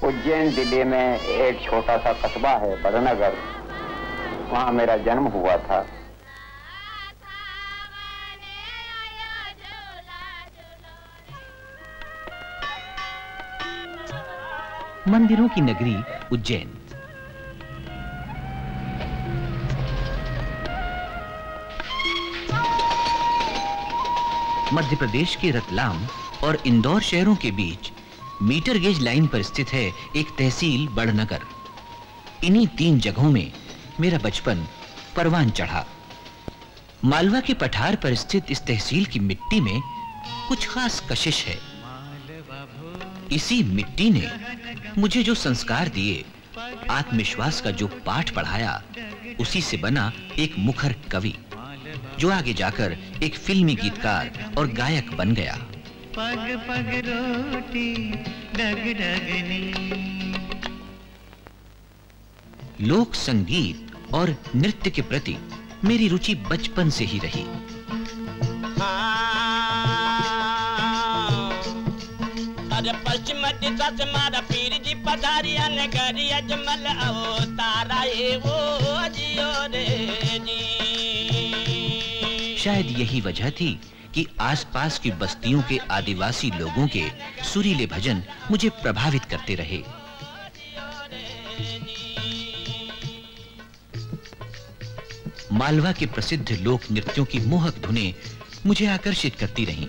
उज्जैन जिले में एक छोटा सा कस्बा है बड़नगर, वहाँ मेरा जन्म हुआ था। मंदिरों की नगरी उज्जैन। मध्य प्रदेश के रतलाम और इंदौर शहरों के बीच मीटर गेज लाइन पर स्थित है एक तहसील बड़नगर। इन्हीं 3 जगहों में मेरा बचपन परवान चढ़ा। मालवा के पठार पर स्थित इस तहसील की मिट्टी में कुछ खास कशिश है। इसी मिट्टी ने मुझे जो संस्कार दिए, आत्मविश्वास का जो पाठ पढ़ाया, उसी से बना एक मुखर कवि जो आगे जाकर एक फिल्मी गीतकार और गायक बन गया। पग पग रोटी डग डगनी। लोक संगीत और नृत्य के प्रति मेरी रुचि बचपन से ही रही। अरे पश्चिम दिशा से मारा पीर जी पधारिया ने करी अजमल आओ तारा ये वो जियो रे जी। शायद यही वजह थी कि आसपास की बस्तियों के आदिवासी लोगों के सुरीले भजन मुझे प्रभावित करते रहे। मालवा के प्रसिद्ध लोक नृत्यों की मोहक धुनें मुझे आकर्षित करती रहीं।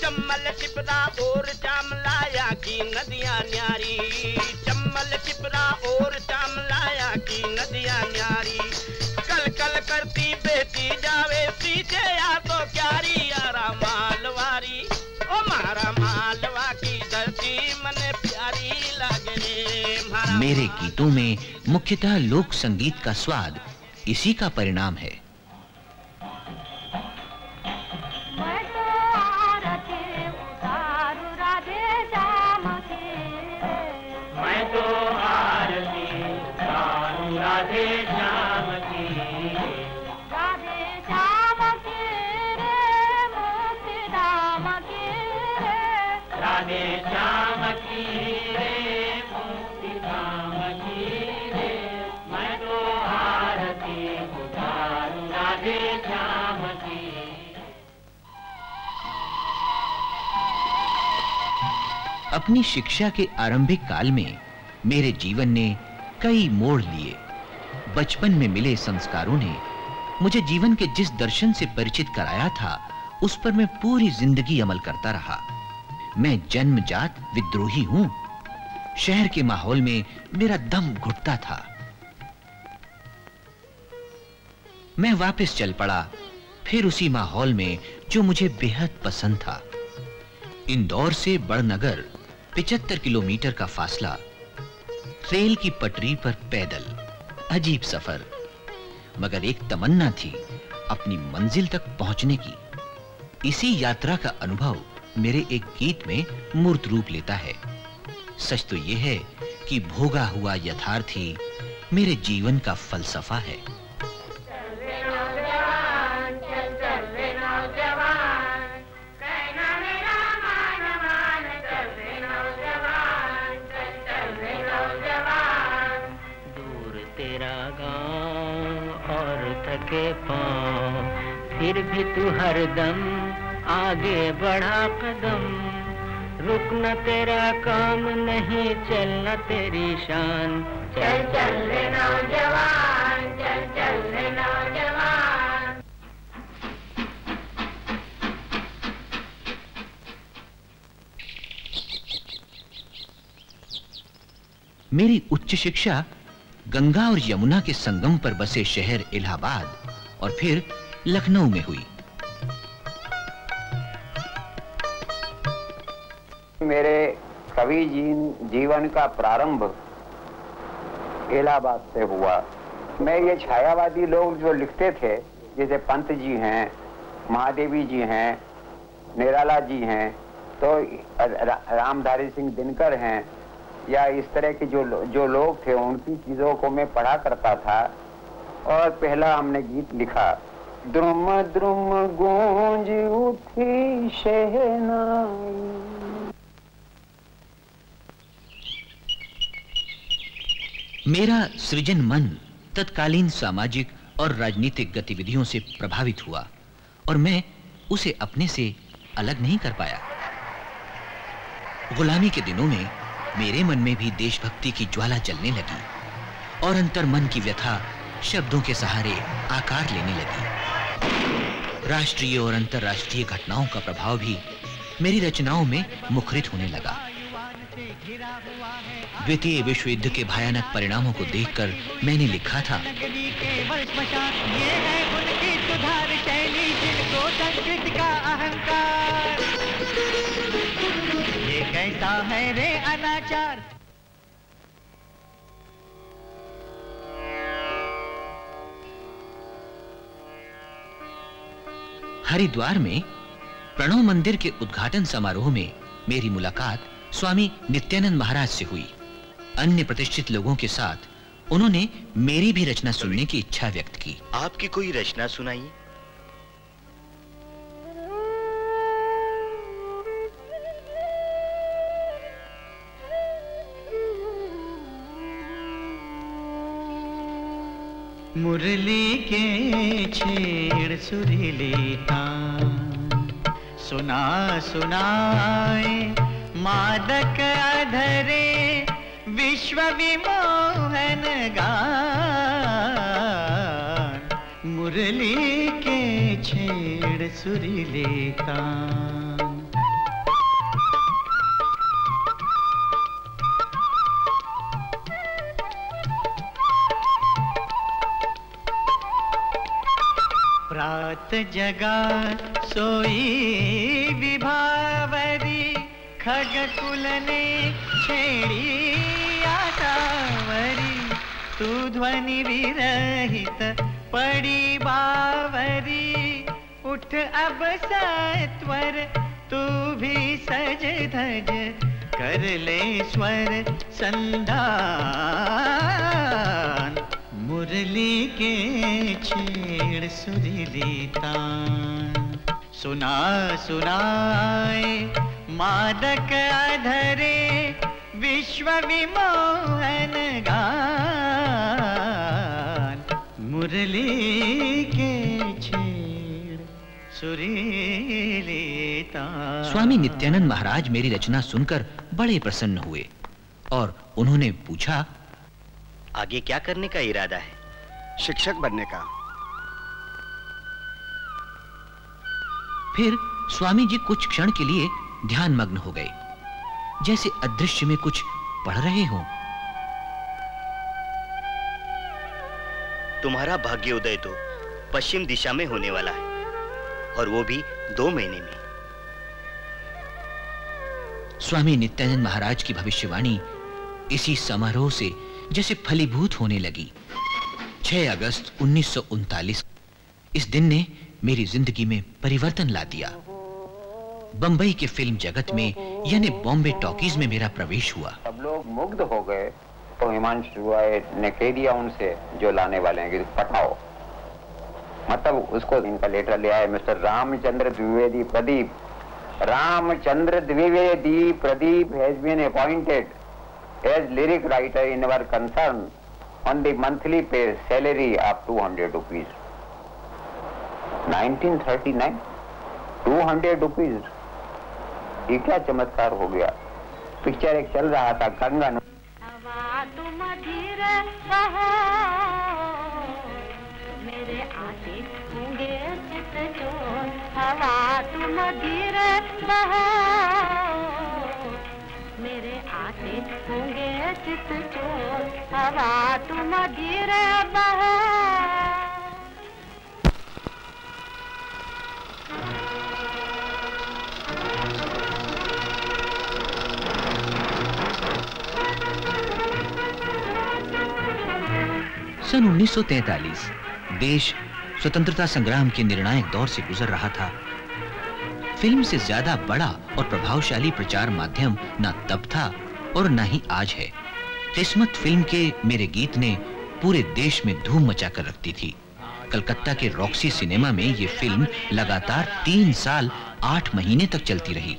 चम्मल टिपरा और चामलाया की नदियां न्यारी, चम्मल टिपरा और चामलाया की नदियां न्यारी, कल कल करती बहती जावे सीधे या तो क्यारी। यारा मालवारी ओ मारा मालवा की धरती मने प्यारी लागे। मेरे गीतों में मुख्यतः लोक संगीत का स्वाद इसी का परिणाम है। अपनी शिक्षा के आरंभिक काल में मेरे जीवन ने कई मोड़ लिए। बचपन में मिले संस्कारों ने मुझे जीवन के जिस दर्शन से परिचित कराया था, उस पर मैं पूरी जिंदगी अमल करता रहा। मैं जन्मजात विद्रोही हूं। शहर के माहौल में मेरा दम घुटता था। मैं वापस चल पड़ा, फिर उसी माहौल में जो मुझे बेहद पसंद था। इंदौर से बड़नगर 75 किलोमीटर का फासला, रेल की पटरी पर पैदल, अजीब सफर, मगर एक तमन्ना थी अपनी मंजिल तक पहुंचने की। इसी यात्रा का अनुभव मेरे एक गीत में मूर्त रूप लेता है। सच तो यह है कि भोगा हुआ यथार्थ ही मेरे जीवन का फलसफा है। फिर भी तू हरदम आगे बढ़ा कदम, रुकना तेरा काम नहीं, चलना तेरी शान। चल चल रे नौजवान, चल चल रे नौजवान। मेरी उच्च शिक्षा गंगा और यमुना के संगम पर बसे शहर इलाहाबाद और फिर लखनऊ में हुई। मेरे कवि जीवन का प्रारंभ इलाहाबाद से हुआ। मैं ये छायावादी लोग जो लिखते थे, जैसे पंत जी हैं, महादेवी जी हैं, निराला जी हैं, तो रामधारी सिंह दिनकर हैं, या इस तरह के जो लोग थे, उनकी चीजों को मैं पढ़ा करता था। और पहला हमने गीत लिखा, द्रुम द्रुम गूंज उठी शहनाई, मेरा सृजन मन तत्कालीन सामाजिक और राजनीतिक गतिविधियों से प्रभावित हुआ और मैं उसे अपने से अलग नहीं कर पाया। गुलामी के दिनों में मेरे मन में भी देशभक्ति की ज्वाला जलने लगी और अंतर्मन की व्यथा शब्दों के सहारे आकार लेने लगी। राष्ट्रीय और अंतर्राष्ट्रीय घटनाओं का प्रभाव भी मेरी रचनाओं में मुखरित होने लगा। द्वितीय विश्व युद्ध के भयानक परिणामों को देखकर मैंने लिखा था, ये कैसा है रे अनाचार। हरिद्वार में प्रणव मंदिर के उद्घाटन समारोह में मेरी मुलाकात स्वामी नित्यानंद महाराज से हुई। अन्य प्रतिष्ठित लोगों के साथ उन्होंने मेरी भी रचना सुनने की इच्छा व्यक्त की। आपकी कोई रचना सुनाइए। मुरली के छेड़ सुरीली तान सुना सुनाए मादक अधरे विश्व विमोहन गान। मुरली के छेड़ सुरीली तान। प्रात जगा सोई विभावरी खगकुल ने छेड़ी आशावरी। तू ध्वनि विरहित पड़ी बावरी उठ अब सत्वर तू भी सज धज कर ले स्वर संधान। मुरली के छेड़ सुरीली तान सुना सुनाए मादक अधरे विश्व विमोहन गान। मुरली के छेड़ सुरीली तान। स्वामी नित्यानंद महाराज मेरी रचना सुनकर बड़े प्रसन्न हुए और उन्होंने पूछा, आगे क्या करने का इरादा है? शिक्षक बनने का। फिर स्वामी जी कुछ क्षण के लिए ध्यान मग्न हो गए, जैसे अदृश्य में कुछ पढ़ रहे हों। तुम्हारा भाग्योदय तो पश्चिम दिशा में होने वाला है और वो भी 2 महीने में। स्वामी नित्यानंद महाराज की भविष्यवाणी इसी समारोह से जैसे फलीभूत होने लगी। 6 अगस्त 1939 इस दिन ने मेरी जिंदगी में परिवर्तन ला दिया। बंबई के फिल्म जगत में यानी बॉम्बे टॉकीज में मेरा प्रवेश हुआ। सब लोग मुग्ध हो गए तो हिमांशु रॉय ने कह दिया उनसे जो लाने वाले हैं कि पठाओ। मतलब उसको इनका लेटर ले आए, mister Ramchandra Dwivedi Pradeep. Ramchandra Dwivedi Pradeep has been appointed as lyric writer in our concern on the monthly pay salary of 200 rupees. 1939 200 rupees, ये क्या चमत्कार हो गया। पिक्चर एक चल रहा था कंगन। हवा तुम धीरे बहो मेरे आते होंगे चित चोर। हवा तुम धीरे बहो मेरे आते होंगे चित चोर। हवा तुम धीरे बहो। सन 1943 देश स्वतंत्रता संग्राम के निर्णायक दौर से गुजर रहा था। फिल्म से ज्यादा बड़ा और प्रभावशाली प्रचार माध्यम न तब था और न ही आज है। किस्मत फिल्म के मेरे गीत ने पूरे देश में धूम मचाकर रखती थी। कलकत्ता के रॉक्सी सिनेमा में ये फिल्म लगातार 3 साल 8 महीने तक चलती रही।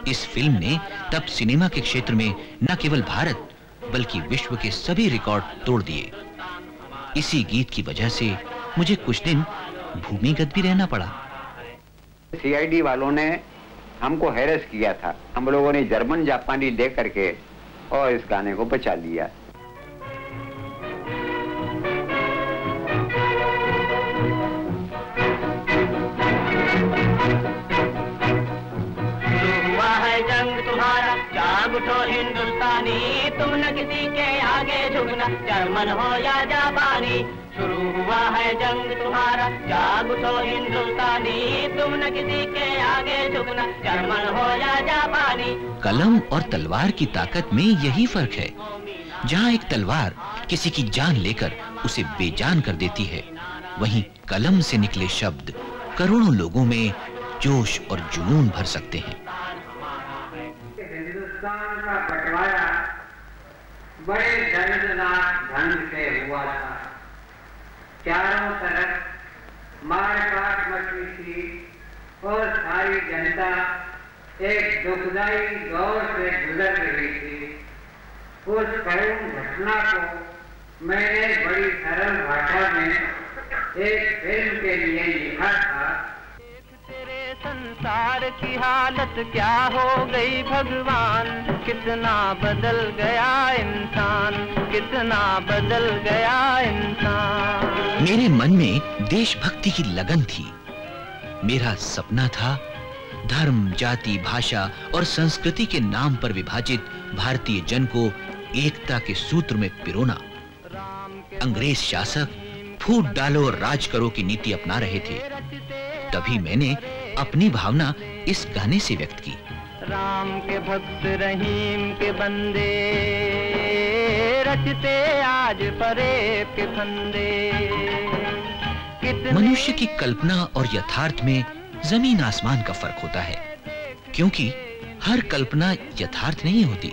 इस फिल्म ने तब सिनेमा के क्षेत्र में न केवल भारत बल्कि विश्व के सभी रिकॉर्ड तोड़ दिए। इसी गीत की वजह से मुझे कुछ दिन भूमिगत भी रहना पड़ा। सीआईडी वालों ने हमको हैरेस किया था। हम लोगों ने जर्मन जापानी दे करके और इस गाने को बचा लिया। उठो हिंदुस्तानी, तुम न किसी के आगे झुकना, जर्मन हो या जापानी। शुरू हुआ है जंग तुम्हारा, जाग उठो हिंदुस्तानी, तुम न किसी के आगे झुकना, जर्मन हो या जापानी। कलम और तलवार की ताकत में यही फर्क है। जहाँ एक तलवार किसी की जान लेकर उसे बेजान कर देती है, वहीं कलम से निकले शब्द करोड़ों लोगों में जोश और जुनून भर सकते हैं। हिंदुस्तान का बंटवारा बड़े दर्दनाक ढंग से हुआ था। चारों तरफ मारकाट मची थी और सारी जनता एक दुखदाई दौर से गुजर रही थी। उस करुण घटना को मैंने बड़ी सरल भाषा में एक फिल्म के लिए लिखा था। तेरे संसार की हालत क्या हो गई भगवान, कितना बदल गया इंसान, कितना बदल गया इंसान। मेरे मन में देशभक्ति की लगन थी। मेरा सपना था धर्म, जाति, भाषा और संस्कृति के नाम पर विभाजित भारतीय जन को एकता के सूत्र में पिरोना। अंग्रेज शासक फूट डालो और राज करो की नीति अपना रहे थे। तभी मैंने अपनी भावना इस गाने से व्यक्त की। राम के भक्त रहीम के बंदे, रचते आज फरेब के फंदे। मनुष्य की कल्पना और यथार्थ में जमीन आसमान का फर्क होता है, क्योंकि हर कल्पना यथार्थ नहीं होती।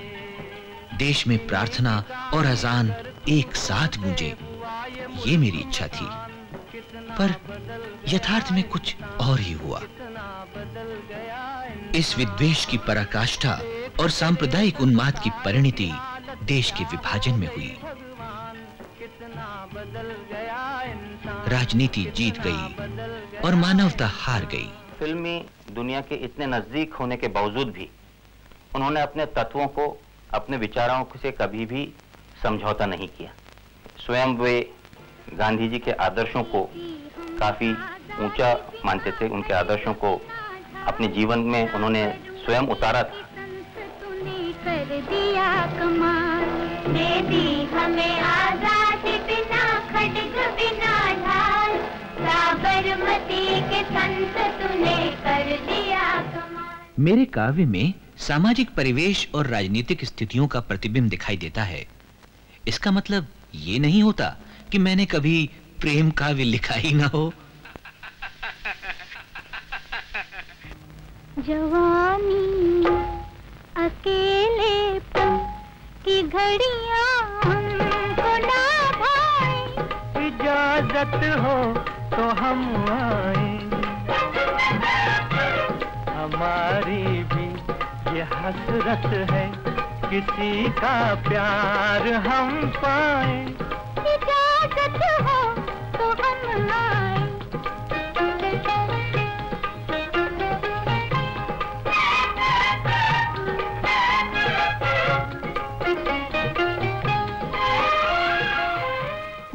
देश में प्रार्थना और अजान एक साथ गूंजे, ये मेरी इच्छा थी, पर यथार्थ में कुछ और ही हुआ। इस विद्वेष की पराकाष्ठा और सांप्रदायिक उन्माद की परिणति देश के विभाजन में हुई। राजनीति जीत गई और मानवता हार गई। फिल्मी दुनिया के इतने नजदीक होने के बावजूद भी उन्होंने अपने तत्वों को, अपने विचारों से कभी भी समझौता नहीं किया। स्वयं वे गांधी जी के आदर्शों को काफी ऊंचा मानते थे। उनके आदर्शों को अपने जीवन में उन्होंने स्वयं उतारा था। कर दिया कमाल, दे दी हमें आजादी बिना खड्ग बिना ढाल, साबरमती के संत तूने कर दिया कमाल। मेरे काव्य में सामाजिक परिवेश और राजनीतिक स्थितियों का प्रतिबिंब दिखाई देता है। इसका मतलब ये नहीं होता कि मैंने कभी प्रेम काव्य लिखा ही ना हो। जवानी अकेलेपन की घड़ियां हमको ना भाई, इजाजत हो तो हम आए, हमारी भी ये हसरत है किसी का प्यार हम पाए। इजाजत हो तो हम आए।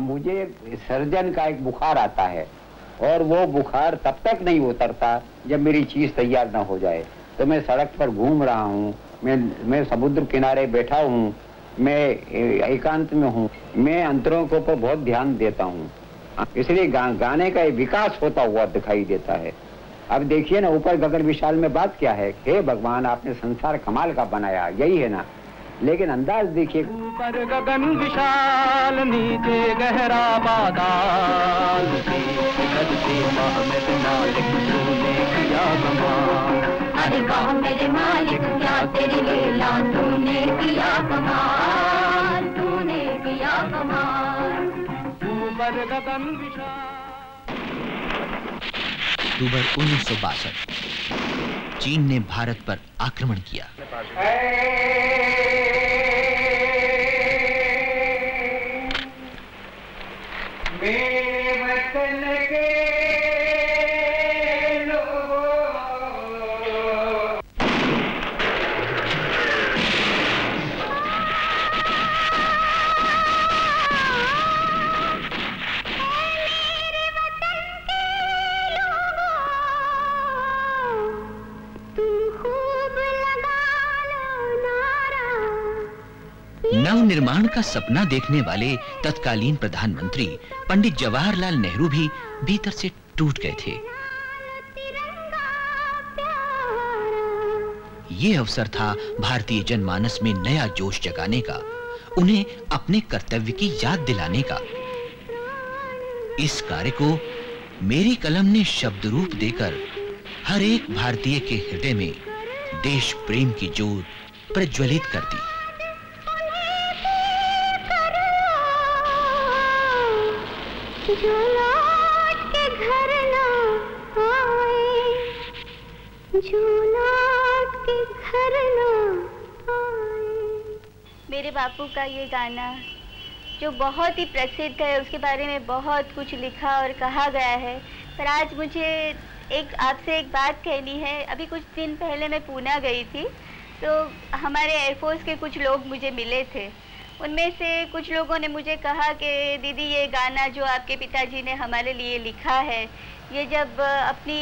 मुझे सर्जन का एक बुखार आता है और वो बुखार तब तक नहीं उतरता जब मेरी चीज तैयार ना हो जाए। तो मैं सड़क पर घूम रहा हूँ, मैं समुद्र किनारे बैठा हूँ, मैं एकांत में हूँ, मैं अंतरों के ऊपर बहुत ध्यान देता हूँ, इसलिए गाने का विकास होता हुआ दिखाई देता है। अब देखिए ना, ऊपर गगन विशाल में बात क्या है, हे भगवान आपने संसार कमाल का बनाया, यही है ना। लेकिन अंदाज देखिए, ऊपर गगन विशाल नीचे गहरा बादल, अरे वाह मेरे मालिक क्या तेरी लीला, तूने किया कमाल, तूने किया कमाल। ऊपर गगन विशाल। अक्टूबर 1962 चीन ने भारत पर आक्रमण किया। निर्माण का सपना देखने वाले तत्कालीन प्रधानमंत्री पंडित जवाहरलाल नेहरू भी भीतर से टूट गए थे। ये अवसर था भारतीय जनमानस में नया जोश जगाने का, उन्हें अपने कर्तव्य की याद दिलाने का। इस कार्य को मेरी कलम ने शब्द रूप देकर हर एक भारतीय के हृदय में देश प्रेम की ज्योत प्रज्वलित कर दी। जो लौट के घर ना आए, जो लौट के घर ना आए। मेरे बापू का ये गाना जो बहुत ही प्रसिद्ध है, उसके बारे में बहुत कुछ लिखा और कहा गया है, पर आज मुझे आपसे एक बात कहनी है। अभी कुछ दिन पहले मैं पूना गई थी, तो हमारे एयरफोर्स के कुछ लोग मुझे मिले थे। उनमें से कुछ लोगों ने मुझे कहा कि दीदी, ये गाना जो आपके पिताजी ने हमारे लिए लिखा है, ये जब अपनी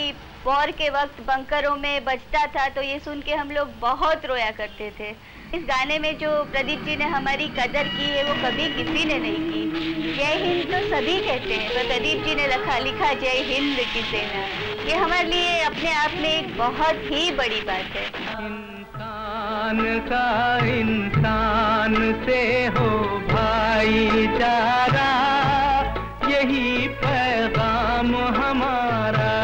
वॉर के वक्त बंकरों में बजता था तो ये सुन के हम लोग बहुत रोया करते थे। इस गाने में जो प्रदीप जी ने हमारी कदर की है वो कभी किसी ने नहीं की। जय हिंद तो सभी कहते हैं, पर प्रदीप जी ने लिखा जय हिंद की सेना। ये हमारे लिए अपने आप में एक बहुत ही बड़ी बात है। इंसान का इंसान से हो भाईचारा, यही पैगाम हमारा,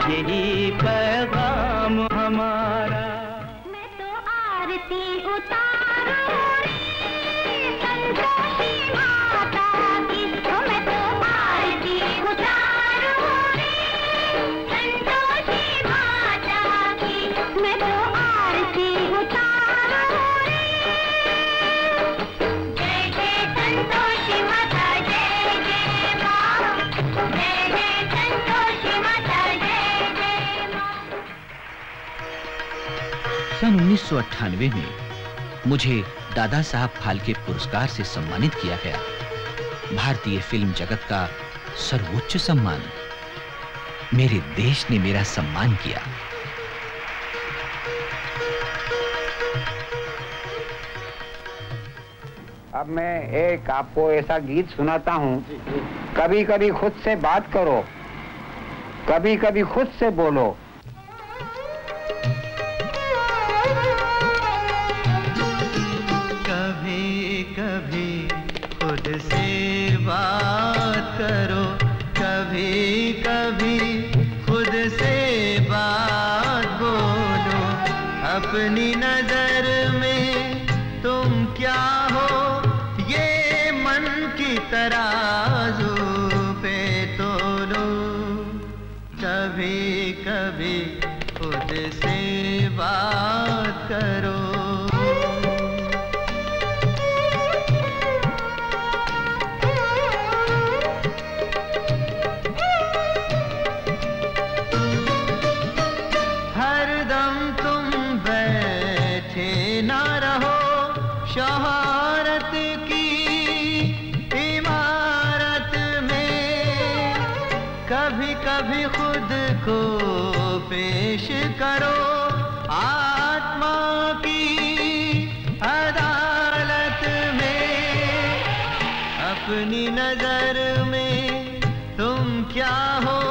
यही पैगाम हमारा। मैं तो आरती उतारूं रे संतोषी माता की, मैं तो आरती उतारूं रे संतोषी माता की, मैं तो आरती उतारूं रे। जय जय संतोषी माता, जय जय माँ, जय जय संतोषी माता, जय जय माँ। सन 1998 में मुझे दादा साहब फाल्के पुरस्कार से सम्मानित किया गया। भारतीय फिल्म जगत का सर्वोच्च सम्मान। मेरे देश ने मेरा सम्मान किया। अब मैं एक आपको ऐसा गीत सुनाता हूँ। कभी कभी खुद से बात करो, कभी कभी खुद से बोलो। कभी कभी खुद से बात करो, कभी कभी खुद से बात बोलो। अपनी नजर में तुम क्या हो, ये मन की तराजू पे तोलो। कभी कभी खुद से बात करो। हरदम तुम बैठे ना रहो शहारत की इमारत में। कभी कभी खुद को पेश करो आत्मा की अदालत में। अपनी नजर में तुम क्या हो,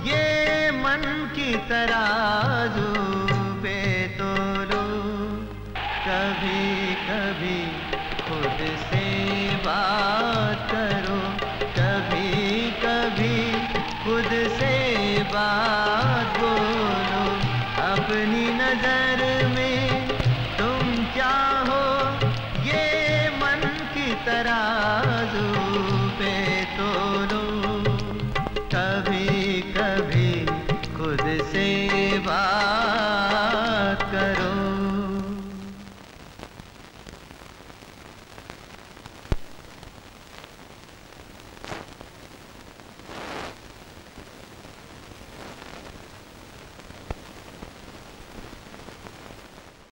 ये मन की तराजू पे तोलो। कभी कभी खुद से बात करो, कभी कभी खुद से बात बोलो। अपनी नजर में तुम क्या हो, ये मन की तराजू पे तोलो। कभी कभी खुद से बात